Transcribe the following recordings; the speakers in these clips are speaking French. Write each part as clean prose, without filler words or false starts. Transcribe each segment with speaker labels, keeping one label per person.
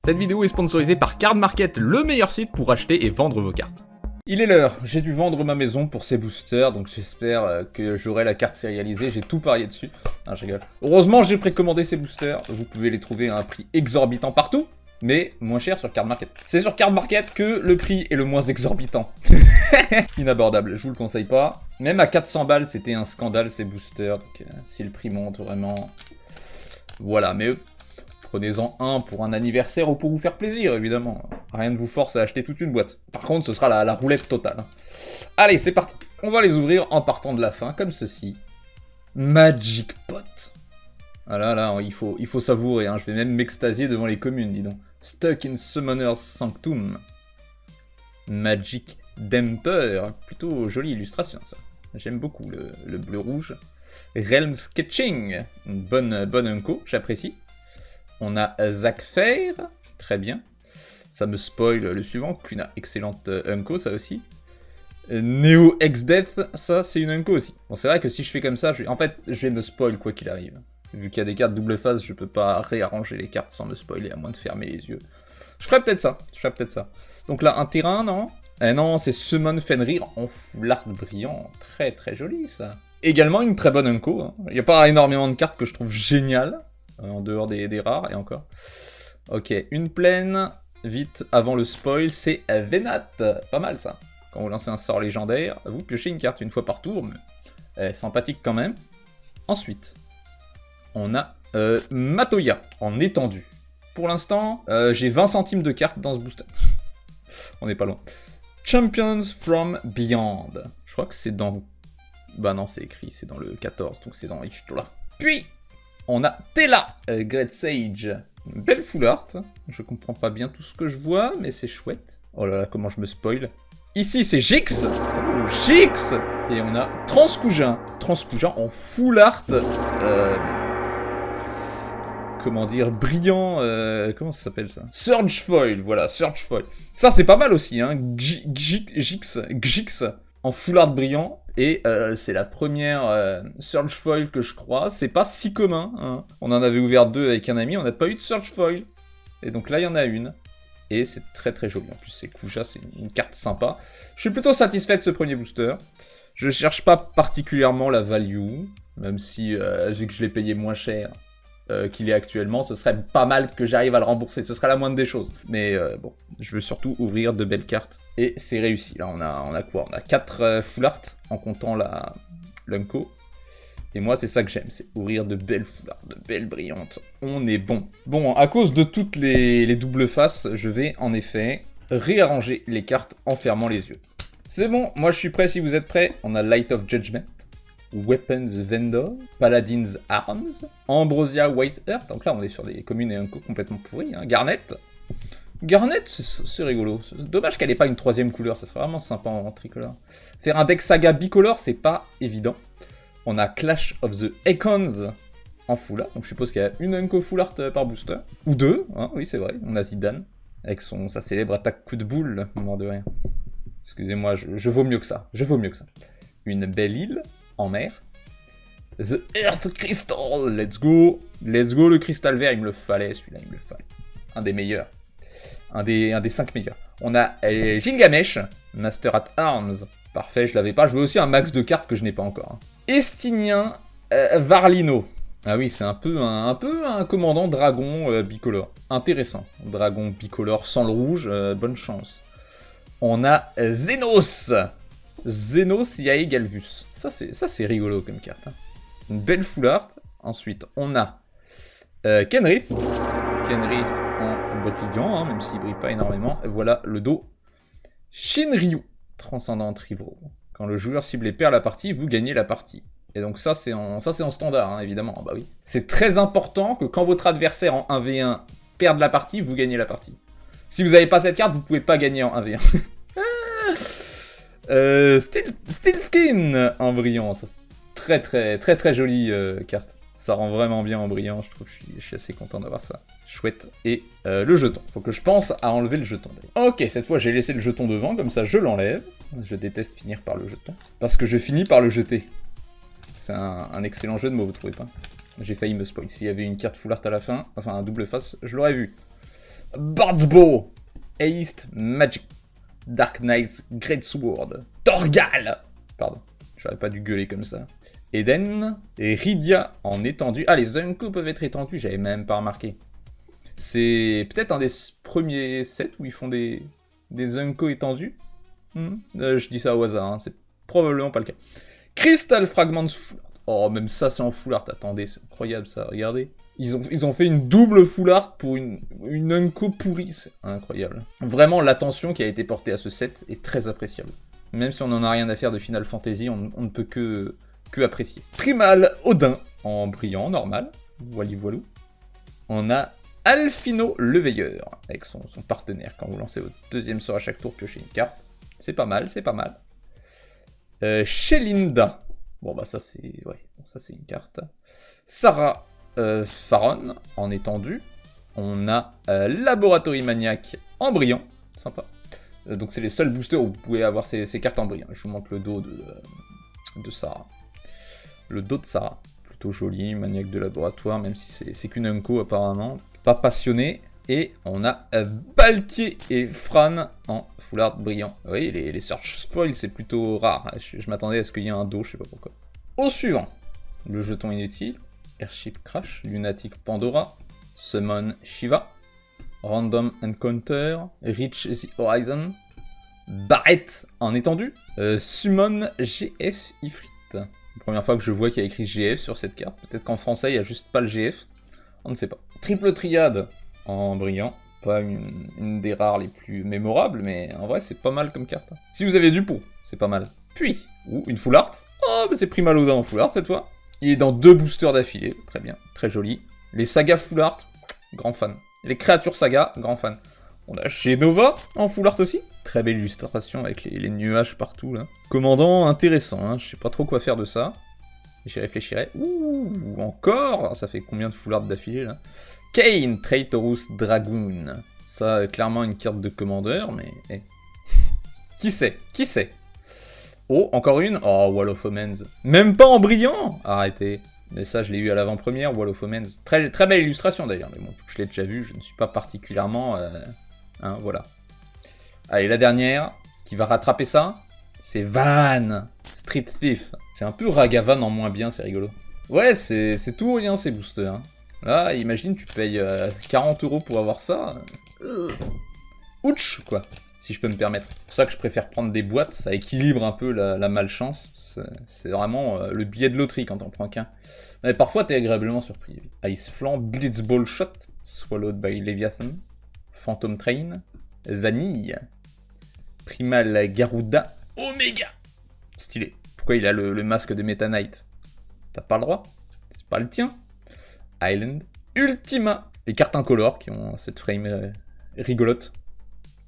Speaker 1: Cette vidéo est sponsorisée par Card Market, le meilleur site pour acheter et vendre vos cartes. Il est l'heure, j'ai dû vendre ma maison pour ces boosters, donc j'espère que j'aurai la carte sérialisée, j'ai tout parié dessus. Ah, je rigole. Heureusement, j'ai précommandé ces boosters, vous pouvez les trouver à un prix exorbitant partout, mais moins cher sur Card Market. C'est sur Card Market que le prix est le moins exorbitant. Inabordable, je vous le conseille pas. Même à 400 balles, c'était un scandale ces boosters, donc si le prix monte vraiment... Voilà, mais prenez-en un pour un anniversaire ou pour vous faire plaisir, évidemment. Rien ne vous force à acheter toute une boîte. Par contre, ce sera la roulette totale. Allez, c'est parti. On va les ouvrir en partant de la fin, comme ceci. Magic Pot. Ah là, il faut savourer, hein. Je vais même m'extasier devant les communes, dis donc. Stuck in Summoner's Sanctum. Magic Damper. Plutôt jolie illustration, ça. J'aime beaucoup le bleu-rouge. Realm Sketching. Une bonne unco, j'apprécie. On a Zac Fair. Très bien. Ça me spoil le suivant. Une excellente unco, ça aussi. Neo X-Death, ça c'est une unco aussi. Bon, c'est vrai que si je fais comme ça, en fait, je vais me spoil quoi qu'il arrive. Vu qu'il y a des cartes double face, je peux pas réarranger les cartes sans me spoiler, à moins de fermer les yeux. Je ferais peut-être ça. Donc là, un terrain, non? Eh non, c'est Summon Fenrir en foulard brillant. Très très joli, ça. Également une très bonne unco. Hein. Il n'y a pas énormément de cartes que je trouve géniales. En dehors des rares, et encore. Ok, une plaine, vite, avant le spoil, c'est Venat. Pas mal, ça. Quand vous lancez un sort légendaire, vous piochez une carte une fois par tour, mais sympathique quand même. Ensuite, on a Matoya, en étendu. Pour l'instant, j'ai 20 centimes de cartes dans ce booster. On n'est pas loin. Champions from Beyond. Je crois que c'est dans... Bah non, c'est écrit, c'est dans le 14, donc c'est dans Ishtola. Puis... on a Tela, Great Sage, une belle full art. Je comprends pas bien tout ce que je vois, mais c'est chouette. Oh là là, comment je me spoil. Ici, c'est Jix. Jix. Et on a Transcousin. Transcousin en full art. Comment dire, brillant. Comment ça s'appelle ça? Surge Foil, voilà, Surge Foil. Ça, c'est pas mal aussi, hein. Jix. En full art brillant, et c'est la première Surge Foil que je crois, c'est pas si commun, hein. On en avait ouvert 2 avec un ami, on n'a pas eu de Surge Foil, et donc là il y en a une, et c'est très très joli, en plus c'est Kuja, c'est une carte sympa. Je suis plutôt satisfait de ce premier booster, je cherche pas particulièrement la value, même si vu que je l'ai payé moins cher qu'il est actuellement, ce serait pas mal que j'arrive à le rembourser, ce serait la moindre des choses. Mais bon, je veux surtout ouvrir de belles cartes, et c'est réussi. Là, on a quoi? On a 4 full art, en comptant l'unco. Et moi, c'est ça que j'aime, c'est ouvrir de belles full art, de belles brillantes. On est bon. Bon, à cause de toutes les doubles faces, je vais en effet réarranger les cartes en fermant les yeux. C'est bon, moi je suis prêt si vous êtes prêts. On a Light of Judgment. Weapons Vendor, Paladin's Arms, Ambrosia White Earth, donc là on est sur des communes et un co complètement pourris, hein. Garnet, c'est rigolo, dommage qu'elle n'ait pas une troisième couleur, ça serait vraiment sympa en tricolore. Faire un deck saga bicolore, c'est pas évident. On a Clash of the Icons en full art, donc je suppose qu'il y a une unco full art par booster, ou 2, hein, oui c'est vrai, on a Zidane, avec sa célèbre attaque coup de boule, mort de rien. Excusez-moi, je vaux mieux que ça, Une belle île en mer. The Earth Crystal, let's go le cristal vert, il me le fallait celui-là, un des meilleurs, un des 5 meilleurs. On a Gilgamesh, Master at Arms, parfait, je l'avais pas, je veux aussi un max de cartes que je n'ai pas encore. Hein. Estinien Varlino, ah oui, c'est un peu un commandant dragon bicolore, intéressant, dragon bicolore sans le rouge, bonne chance. On a Xenos Yae-Galvus. Ça c'est rigolo comme carte. Hein. Une belle full art. Ensuite, on a Kenrith. Kenrith en brillant, hein, même s'il brille pas énormément. Et voilà le dos. Shinryu, Transcendant Rival. Quand le joueur ciblé perd la partie, vous gagnez la partie. Et donc ça c'est en standard, hein, évidemment. Bah oui. C'est très important que quand votre adversaire en 1v1 perde la partie, vous gagnez la partie. Si vous n'avez pas cette carte, vous pouvez pas gagner en 1v1. Steel Skin en brillant, ça c'est très jolie carte. Ça rend vraiment bien en brillant, je trouve, je suis assez content d'avoir ça. Chouette. Et le jeton, faut que je pense à enlever le jeton d'ailleurs. Ok, cette fois j'ai laissé le jeton devant, comme ça je l'enlève. Je déteste finir par le jeton, parce que je finis par le jeter. C'est un excellent jeu de mots, vous trouvez pas? J'ai failli me spoil, s'il y avait une carte full art à la fin, enfin un double face, je l'aurais vu. Bard's Bow, Haste, Magic, Dark Knight's Greatsword, Torgal. Pardon, j'aurais pas dû gueuler comme ça. Eden et Rydia en étendu. Ah, les Unco peuvent être étendus, j'avais même pas remarqué. C'est peut-être un des premiers sets où ils font des Unco étendus. Je dis ça au hasard, hein. C'est probablement pas le cas. Crystal Fragments Full Art. Oh, même ça c'est en full art, attendez, c'est incroyable ça, regardez. Ils ont fait une double full art pour une Unco pourrie, c'est incroyable. Vraiment, l'attention qui a été portée à ce set est très appréciable. Même si on n'en a rien à faire de Final Fantasy, on ne peut que apprécier. Primal Odin en brillant, normal. Voilou. On a Alphino le Veilleur, avec son partenaire. Quand vous lancez votre deuxième sort à chaque tour, piochez une carte. C'est pas mal, c'est pas mal. Shelinda. Bon bah ça c'est... Ouais, bon, ça c'est une carte. Sarah Faron en étendu. On a Laboratory Maniac en brillant. Sympa. Donc c'est les seuls boosters où vous pouvez avoir ces cartes en brillant. Je vous montre le dos de Sarah. Le dos de Sarah. Plutôt joli, maniaque de laboratoire, même si c'est qu'une Unco apparemment. Pas passionné. Et on a Baltier et Fran en full art brillant. Oui, les search foil c'est plutôt rare. Je m'attendais à ce qu'il y ait un dos, je sais pas pourquoi. Au suivant, le jeton inutile. Airship Crash, Lunatic Pandora, Summon Shiva, Random Encounter, Reach the Horizon, Barrett en étendu, Summon GF Ifrit. La première fois que je vois qu'il y a écrit GF sur cette carte. Peut-être qu'en français, il n'y a juste pas le GF. On ne sait pas. Triple Triade en brillant. Pas une des rares les plus mémorables, mais en vrai, c'est pas mal comme carte. Si vous avez du pot, c'est pas mal. Puis, une full art. Oh, mais c'est Primal Odin en full art cette fois. Il est dans 2 boosters d'affilée. Très bien, très joli. Les sagas full art, grand fan. Les créatures saga, grand fan. On a Genova en full art aussi. Très belle illustration avec les nuages partout là. Commandant intéressant, hein. Je sais pas trop quoi faire de ça. J'y réfléchirai. Ouh, encore. Ça fait combien de full art d'affilée là? Kane, Traitorous Dragoon. Ça, clairement une carte de commandeur, mais... Eh. Qui sait? Oh, encore une. Oh, Wall of Omens. Même pas en brillant. Arrêtez. Mais ça, je l'ai eu à l'avant-première, Wall of Omens. Très, très belle illustration d'ailleurs, mais bon, je l'ai déjà vu, je ne suis pas particulièrement... Hein, voilà. Allez, la dernière, qui va rattraper ça, c'est Van, Street Thief. C'est un peu Ragavan en moins bien, c'est rigolo. Ouais, c'est tout ou rien ces boosters. Hein. Là, imagine, tu payes 40 € pour avoir ça. Ouch, quoi, si je peux me permettre. C'est pour ça que je préfère prendre des boîtes, ça équilibre un peu la malchance. C'est vraiment le billet de loterie quand on prend qu'un. Mais parfois, t'es agréablement surpris. Ice Flanc, Blitzball Shot, Swallowed by Leviathan, Phantom Train, Vanille, Primal Garuda, Omega. Stylé. Pourquoi il a le masque de Meta Knight? T'as pas le droit? C'est pas le tien. Island, Ultima. Les cartes incolores qui ont cette frame rigolote.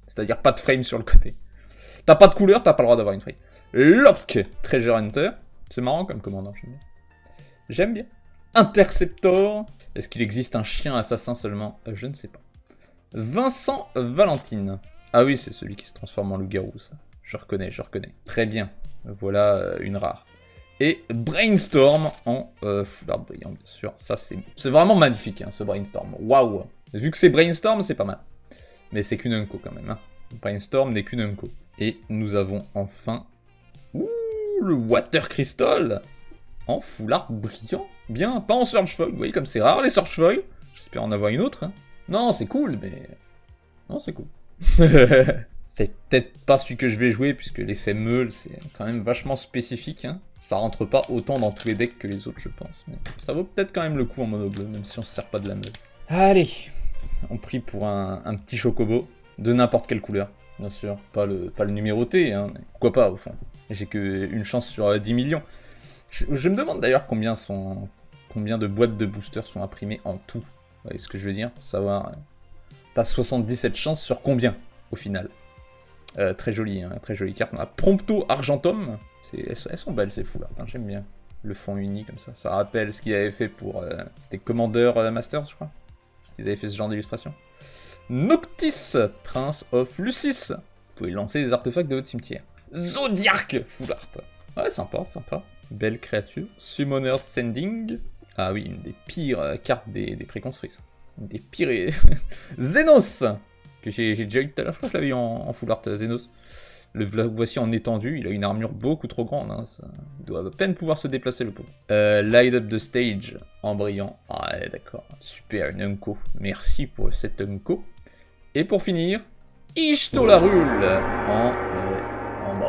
Speaker 1: C'est-à-dire pas de frame sur le côté. T'as pas de couleur, t'as pas le droit d'avoir une frame. Lock, Treasure Hunter. C'est marrant comme commandant, j'aime bien. J'aime bien. Interceptor. Est-ce qu'il existe un chien assassin seulement? Je ne sais pas. Vincent Valentine. Ah oui, c'est celui qui se transforme en loup-garou, ça. Je reconnais. Très bien. Voilà une rare. Et Brainstorm en full art brillant, bien sûr. Ça, c'est vraiment magnifique, hein, ce Brainstorm. Waouh. Vu que c'est Brainstorm, c'est pas mal. Mais c'est qu'une Unco quand même. Hein. Brainstorm n'est qu'une Unco. Et nous avons enfin... Ouh, le Water Crystal en full art brillant. Bien, pas en Search Foil. Vous voyez comme c'est rare les Search Foil. J'espère en avoir une autre. Hein. Non, c'est cool, mais... Non, c'est cool. C'est peut-être pas celui que je vais jouer, puisque l'effet meule, c'est quand même vachement spécifique. Hein. Ça rentre pas autant dans tous les decks que les autres, je pense. Mais ça vaut peut-être quand même le coup en mono bleu, même si on se sert pas de la meule. Allez, on prie pour un petit chocobo, de n'importe quelle couleur. Bien sûr, pas le numéroté, hein, mais pourquoi pas au fond. J'ai qu'une chance sur 10 millions. Je me demande d'ailleurs combien de boîtes de boosters sont imprimées en tout. Vous voyez ce que je veux dire? Pour savoir, t'as 77 chances sur combien, au final. Très jolie, hein, très jolie carte. On a Prompto Argentum. Elles sont belles ces full art, hein, j'aime bien. Le fond uni comme ça. Ça rappelle ce qu'ils avaient fait pour... C'était Commander Masters, je crois. Ils avaient fait ce genre d'illustration. Noctis, Prince of Lucis. Vous pouvez lancer des artefacts de votre cimetière. Zodiac, full art. Ouais, sympa. Belle créature. Summoner's Sending. Ah oui, une des pires cartes des préconstruits, ça. Des pires... Zenos, que j'ai déjà eu tout à l'heure, je crois que je l'avais eu en full art, Zenos. Le voici en étendu, il a une armure beaucoup trop grande, hein, ça doit à peine pouvoir se déplacer le pauvre. Light up the stage en brillant. Ah ouais, d'accord, super, une Unco. Merci pour cette Unco. Et pour finir, Ishtolarul en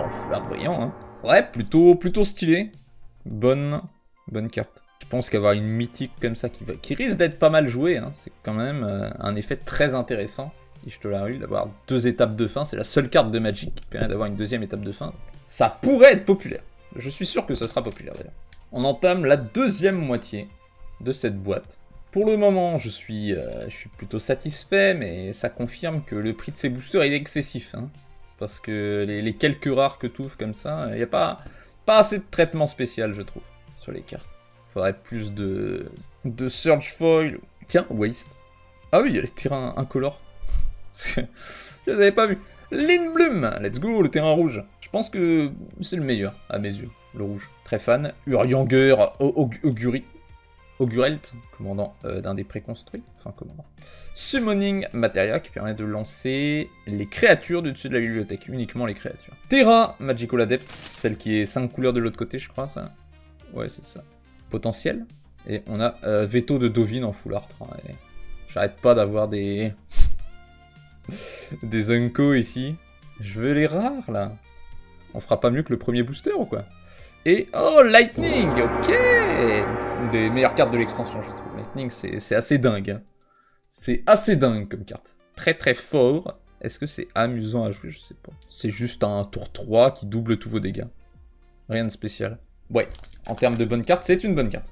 Speaker 1: full art brillant. Hein. Ouais, plutôt stylé. Bonne carte. Je pense qu'avoir une mythique comme ça qui risque d'être pas mal jouée, hein, c'est quand même un effet très intéressant. Ishtolarul, d'avoir 2 étapes de fin, c'est la seule carte de Magic qui permet d'avoir une 2e étape de fin. Ça pourrait être populaire. Je suis sûr que ça sera populaire d'ailleurs. On entame la 2e moitié de cette boîte. Pour le moment, je suis plutôt satisfait, mais ça confirme que le prix de ces boosters est excessif. Hein, parce que les quelques rares que tu ouvres comme ça, il n'y a pas assez de traitement spécial, je trouve, sur les cartes. Il faudrait plus de Surge Foil. Tiens, Waste. Ah oui, il y a les terrains incolores. Je les avais pas vus. Lindblum, let's go, le terrain rouge. Je pense que c'est le meilleur, à mes yeux, le rouge. Très fan. Uryanger, Augurelt, commandant d'un des préconstruits. Enfin, commandant. Summoning Materia, qui permet de lancer les créatures du dessus de la bibliothèque. Uniquement les créatures. Terra, Magical Adept, celle qui est 5 couleurs de l'autre côté, je crois, ça. Ouais, c'est ça. Potentiel. Et on a Veto de Dovin en full art. Hein, j'arrête pas d'avoir des... des Unco ici. Je veux les rares, là. On fera pas mieux que le premier booster, ou quoi? Et... oh, Lightning. Ok. Une des meilleures cartes de l'extension, je trouve. Lightning, c'est assez dingue. Hein. C'est assez dingue comme carte. Très très fort. Est-ce que c'est amusant à jouer? Je sais pas. C'est juste un tour 3 qui double tous vos dégâts. Rien de spécial. Ouais, en termes de bonne carte, c'est une bonne carte.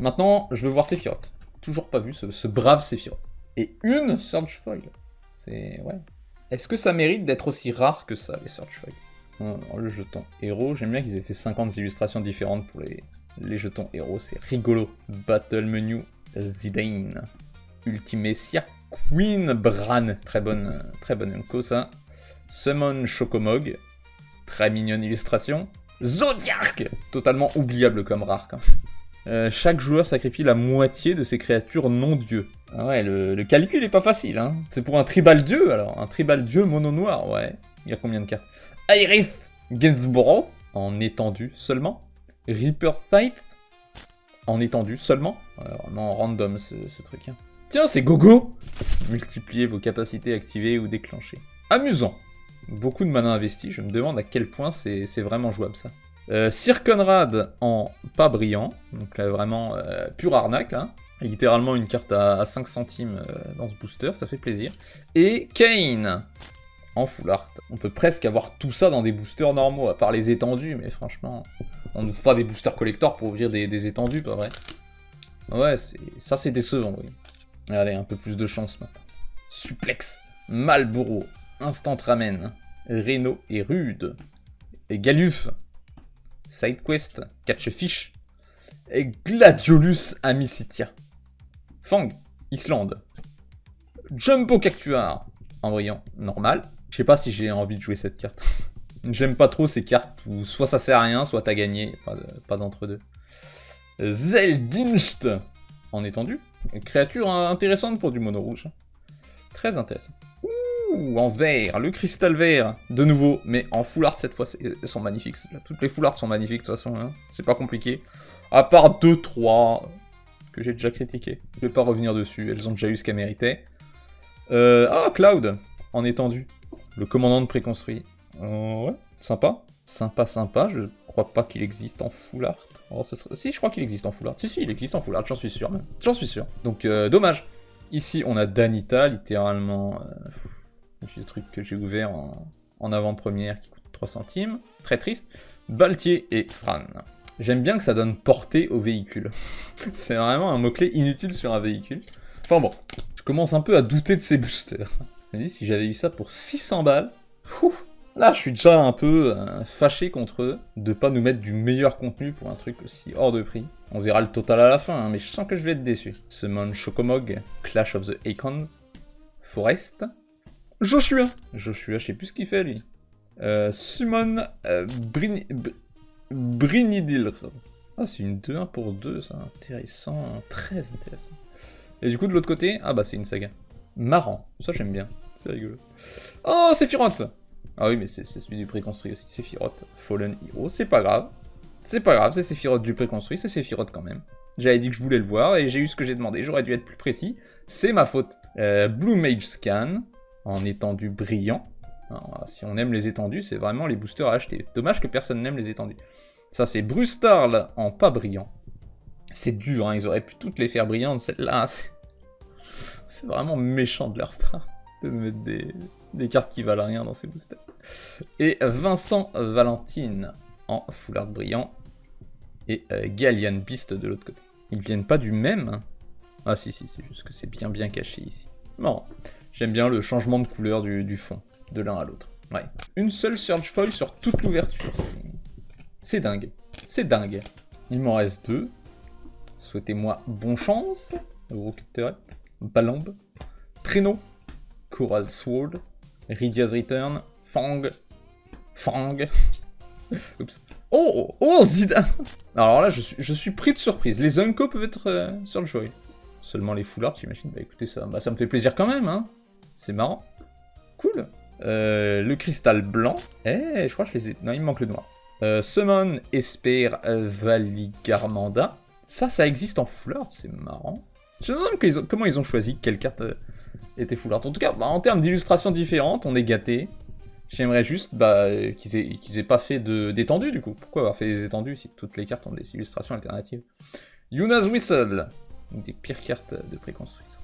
Speaker 1: Maintenant, je veux voir Sephiroth. Toujours pas vu ce brave Sephiroth. Et une Surge Foil. C'est... ouais. Est-ce que ça mérite d'être aussi rare que ça, les Surge Foil? Alors, le jeton héros, j'aime bien qu'ils aient fait 50 illustrations différentes pour les jetons héros. C'est rigolo. Battle Menu Zidane. Ultimecia. Queen Bran. Très bonne Unco, ça. Summon Chocomog. Très mignonne illustration. Zodiac, totalement oubliable comme rare. Chaque joueur sacrifie la moitié de ses créatures non-dieux. Ah ouais, le calcul est pas facile, hein. C'est pour un tribal dieu, alors. Un tribal dieu mono-noir, ouais. Il y a combien de cartes? Aerith Gainsborough, en étendu seulement. Reaper Scythe, en étendu seulement. Vraiment random, ce truc. Hein. Tiens, c'est Gogo. Multipliez vos capacités activées ou déclenchées. Amusant. Beaucoup de mana investi, je me demande à quel point c'est vraiment jouable ça. Sir Conrad en pas brillant, donc là vraiment pure arnaque là. Littéralement une carte à 5 centimes dans ce booster, ça fait plaisir. Et Kane en full art. On peut presque avoir tout ça dans des boosters normaux, à part les étendus, mais franchement, on n'ouvre pas des boosters collector pour ouvrir des étendus, pas vrai? Ouais, ça c'est décevant, oui. Allez, un peu plus de chance maintenant. Suplex, Malboro, Instant Ramen, Reno et Rude, et Galuf, Sidequest, Catchfish, et Gladiolus Amicitia, Fang, Islande, Jumbo Cactuar, en brillant, normal. Je sais pas si j'ai envie de jouer cette carte. J'aime pas trop ces cartes où soit ça sert à rien, soit t'as gagné, pas d'entre-deux. Zeldinst, en étendu, créature intéressante pour du mono rouge. Très intéressant. Ouh, en vert, le cristal vert, de nouveau, mais en full art cette fois, elles sont magnifiques. Toutes les full art sont magnifiques de toute façon, hein. C'est pas compliqué. À part 2-3 que j'ai déjà critiqué. Je vais pas revenir dessus, elles ont déjà eu ce qu'elles méritaient. Ah, Cloud, en étendu. Le commandant de préconstruit. Ouais, sympa. Sympa, je crois pas qu'il existe en full art. Oh, si, je crois qu'il existe en full art. Si, il existe en full art, j'en suis sûr même. J'en suis sûr. Donc, dommage. Ici, on a Danita, littéralement... le truc que j'ai ouvert en avant-première qui coûte 3 centimes. Très triste. Baltier et Fran. J'aime bien que ça donne portée au véhicule. C'est vraiment un mot-clé inutile sur un véhicule. Enfin bon, je commence un peu à douter de ces boosters. Je me dis, si j'avais eu ça pour 600 balles... Là, je suis déjà un peu fâché contre eux de pas nous mettre du meilleur contenu pour un truc aussi hors de prix. On verra le total à la fin, hein, mais je sens que je vais être déçu. Summon Chocomog, Clash of the Icons, Forest, Joshua, je sais plus ce qu'il fait lui. Summon Brinidil. Ah, c'est une 2-1 pour 2, ça, intéressant, très intéressant. Et du coup, de l'autre côté, ah bah c'est une saga. Marrant, ça j'aime bien, c'est rigolo. Oh, Sephiroth! Ah oui, mais c'est celui du préconstruit aussi, Sephiroth, Fallen Hero, c'est pas grave. C'est pas grave, c'est Sephiroth du préconstruit, c'est Sephiroth quand même. J'avais dit que je voulais le voir, et j'ai eu ce que j'ai demandé, j'aurais dû être plus précis, c'est ma faute. Blue Mage Scan, en étendue brillant. Alors, si on aime les étendues, c'est vraiment les boosters à acheter. Dommage que personne n'aime les étendues. Ça, c'est Brustarl en pas brillant. C'est dur, hein, ils auraient pu toutes les faire brillantes, celle-là. C'est vraiment méchant de leur part de mettre des cartes qui valent rien dans ces boosters. Et Vincent Valentine en foulard brillant. Et Gallian Beast de l'autre côté. Ils viennent pas du même. Ah si, c'est juste que c'est bien caché ici. Marrant. J'aime bien le changement de couleur du fond, de l'un à l'autre. Ouais. Une seule Surge Foil sur toute l'ouverture. C'est dingue. C'est dingue. Il m'en reste 2. Souhaitez-moi bonne chance. Rookterret, Balamb, Traîneau, Coral Sword, Rydia's Return, Fang. Oups. Oh, Zidane. Alors là, je suis pris de surprise. Les Unco peuvent être sur le joy. Seulement les foulards, j'imagine. Bah écoutez, ça me fait plaisir quand même, hein. C'est marrant. Cool. Le cristal blanc. Je crois que je les ai... Non, il me manque le noir. Summon, Esper, Valigarmanda. Ça existe en foulard, c'est marrant. Je me demande comment ils ont choisi quelle carte était foulard. En tout cas, en termes d'illustrations différentes, on est gâtés. J'aimerais juste qu'ils aient pas fait d'étendue du coup. Pourquoi avoir fait des étendues si toutes les cartes ont des illustrations alternatives? Yuna's Whistle, une des pires cartes de préconstruction.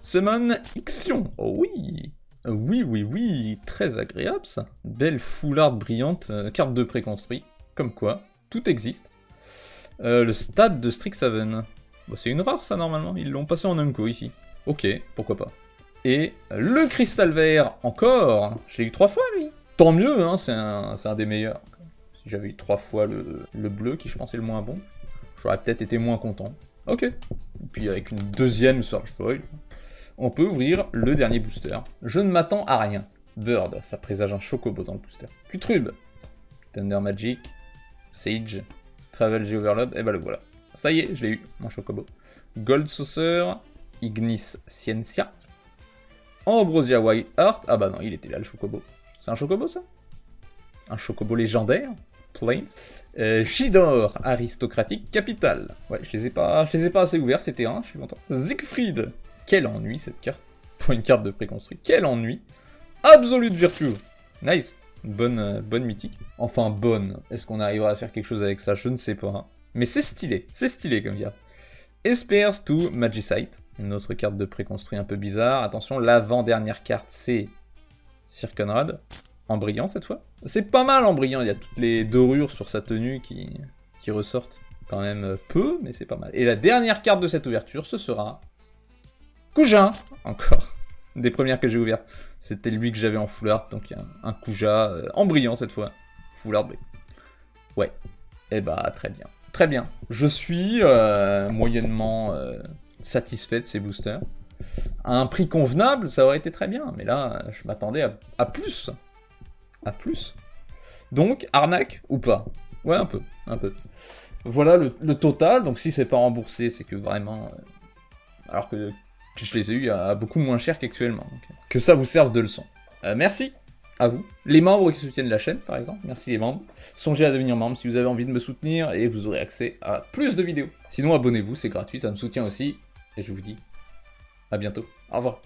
Speaker 1: Summon Ixion, oh oui. Oui, très agréable ça. Belle foulard brillante, carte de préconstruit. Comme quoi, tout existe. Le stade de Strixhaven. Bah, c'est une rare ça normalement, ils l'ont passé en Unco ici. Ok, pourquoi pas. Et le cristal vert, encore. Je l'ai eu 3 fois lui. Tant mieux, hein, c'est un des meilleurs. Si j'avais eu 3 fois le bleu, qui je pense est le moins bon, j'aurais peut-être été moins content. Ok. Et puis avec une deuxième Surge Foil, on peut ouvrir le dernier booster. Je ne m'attends à rien. Bird, ça présage un Chocobo dans le booster. Cutrube, Thunder Magic, Sage, Travel G Overload, et bah le voilà. Ça y est, je l'ai eu, mon Chocobo. Gold Saucer, Ignis Scientia, Ambrosia White Heart, ah bah non, il était là le Chocobo. C'est un Chocobo ça? Un Chocobo légendaire? Plains. Shidor, Aristocratique Capital. Ouais, je les ai pas assez ouverts, c'était un, je suis content. Siegfried. Quel ennui cette carte. Pour une carte de préconstruit. Quel ennui. Absolute Virtue. Nice. Bonne mythique. Enfin bonne. Est-ce qu'on arrivera à faire quelque chose avec ça? Je ne sais pas. Mais c'est stylé. C'est stylé comme carte. Espers to Magicite. Une autre carte de préconstruit un peu bizarre. Attention, l'avant-dernière carte, c'est Circonrad. En brillant cette fois. C'est pas mal en brillant. Il y a toutes les dorures sur sa tenue qui ressortent. Quand même peu, mais c'est pas mal. Et la dernière carte de cette ouverture, ce sera... Kuja. Encore. Des premières que j'ai ouvertes. C'était lui que j'avais en foulard. Donc un Kuja en brillant cette fois. Foulard bleu. Ouais. Et bah très bien. Très bien. Je suis moyennement satisfait de ces boosters. À un prix convenable, ça aurait été très bien. Mais là, je m'attendais à plus. À plus. Donc, arnaque ou pas? Ouais, un peu. Voilà le total. Donc si c'est pas remboursé, c'est que vraiment... alors que je les ai eus à beaucoup moins cher qu'actuellement. Que ça vous serve de leçon. Merci à vous. Les membres qui soutiennent la chaîne, par exemple. Merci les membres. Songez à devenir membre si vous avez envie de me soutenir et vous aurez accès à plus de vidéos. Sinon, abonnez-vous, c'est gratuit, ça me soutient aussi. Et je vous dis à bientôt. Au revoir.